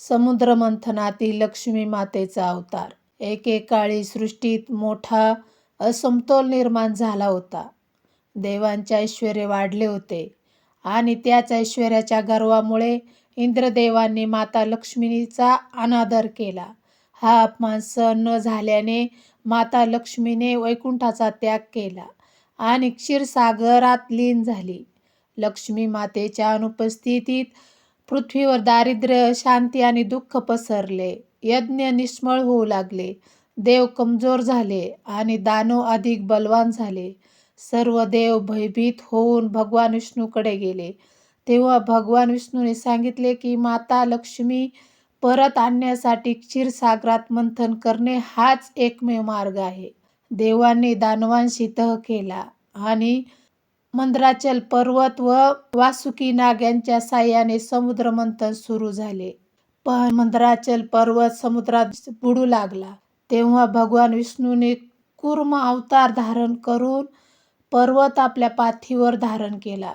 समुद्रमंथनातील लक्ष्मी मातेचा अवतार. एकेकाळी सृष्टीत मोठा असमतोल निर्माण झाला होता. देवांचे ऐश्वर्य वाढले होते आणि त्याच ऐश्वर्याच्या गर्वामुळे इंद्रदेवांनी माता लक्ष्मीचा अनादर केला. हा अपमान सहन न झाल्याने माता लक्ष्मीने वैकुंठाचा त्याग केला आणि क्षीरसागरात लीन झाली. लक्ष्मी मातेच्या अनुपस्थितीत पृथ्वीवर दारिद्र्य, शांती आणि दुःख पसरले. यज्ञ निष्फळ होऊ लागले. देव कमजोर झाले आणि दानव अधिक बलवान झाले. सर्व देव भयभीत होऊन भगवान विष्णूकडे गेले. तेव्हा भगवान विष्णूने सांगितले की माता लक्ष्मी परत आणण्यासाठी क्षीरसागरात मंथन करणे हाच एकमेव मार्ग आहे. देवांनी दानवांशी तह केला आणि मंदराचल पर्वत व वासुकी नाग यांच्या साह्याने समुद्र मंथन सुरू झाले. पण मंदराचल पर्वत समुद्रात बुडू लागला. तेव्हा भगवान विष्णूने कूर्म अवतार धारण करून पर्वत आपल्या पाठीवर धारण केला.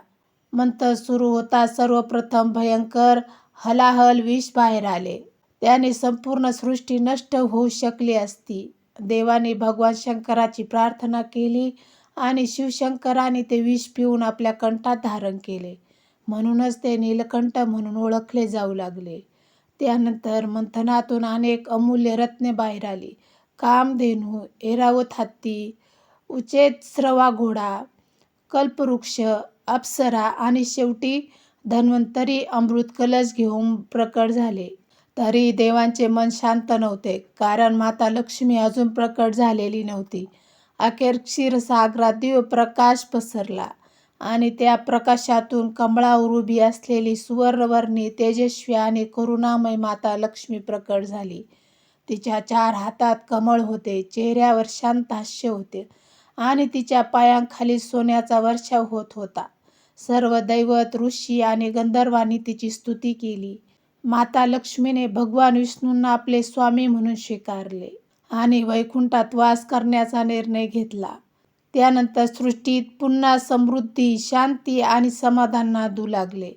मंथन सुरू होता सर्वप्रथम भयंकर हलाहल विष बाहेर आले. त्याने संपूर्ण सृष्टी नष्ट होऊ शकली असती. देवाने भगवान शंकराची प्रार्थना केली आणि शिवशंकराने ते विष पिऊन आपल्या कंठात धारण केले. म्हणूनच ते नीलकंठ म्हणून ओळखले जाऊ लागले. त्यानंतर मंथनातून अनेक अमूल्य रत्ने बाहेर आली. कामधेनू, ऐरावत हत्ती, उच्चैःश्रवा घोडा, कल्पवृक्ष, अप्सरा आणि शेवटी धन्वंतरी अमृत कलश घेऊन प्रकट झाले. तरी देवांचे मन शांत नव्हते, कारण माता लक्ष्मी अजून प्रकट झालेली नव्हती. अखेर क्षीरसागरात दिव्य प्रकाश पसरला आणि त्या प्रकाशातून कमळावर उभी असलेली सुवर्णवर्णी, तेजस्वी आणि करुणामय माता लक्ष्मी प्रकट झाली. तिच्या 4 हातात कमळ होते, चेहऱ्यावर शांत हास्य होते आणि तिच्या पायांखाली सोन्याचा वर्षाव होत होता. सर्व दैवत, ऋषी आणि गंधर्वांनी तिची स्तुती केली. माता लक्ष्मीने भगवान विष्णूंना आपले स्वामी म्हणून स्वीकारले आणि वैकुंठात वास करण्याचा निर्णय घेतला. त्यानंतर सृष्टीत पुन्हा समृद्धी, शांती आणि समाधान नांदू लागले.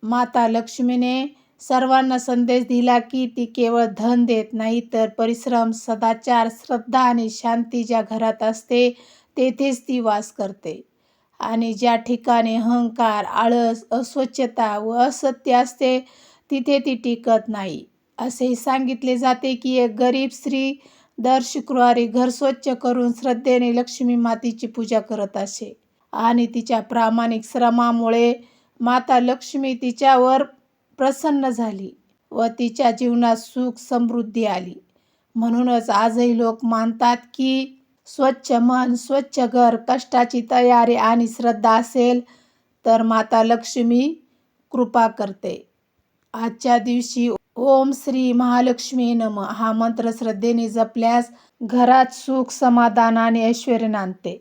माता लक्ष्मीने सर्वांना संदेश दिला की ती केवळ धन देत नाही, तर परिश्रम, सदाचार, श्रद्धा आणि शांती ज्या घरात असते तेथेच ती वास करते. आणि ज्या ठिकाणी अहंकार, आळस, अस्वच्छता व असत्य असते तिथे ती टिकत नाही. असेही सांगितले जाते की एक गरीब स्त्री दर शुक्रवारी घर स्वच्छ करून श्रद्धेने लक्ष्मी मातेची पूजा करत असे आणि तिच्या प्रामाणिक श्रमामुळे माता लक्ष्मी तिच्यावर प्रसन्न झाली व तिच्या जीवनात सुख समृद्धी आली. म्हणूनच आजही लोक मानतात की स्वच्छ मन, स्वच्छ घर, कष्टाची तयारी आणि श्रद्धा असेल तर माता लक्ष्मी कृपा करते. आजच्या दिवशी ओम श्री महालक्ष्मी नमः हा मंत्र श्रद्धेने जपल्यास घरात सुख, समाधान आणि ऐश्वर्य नांदते.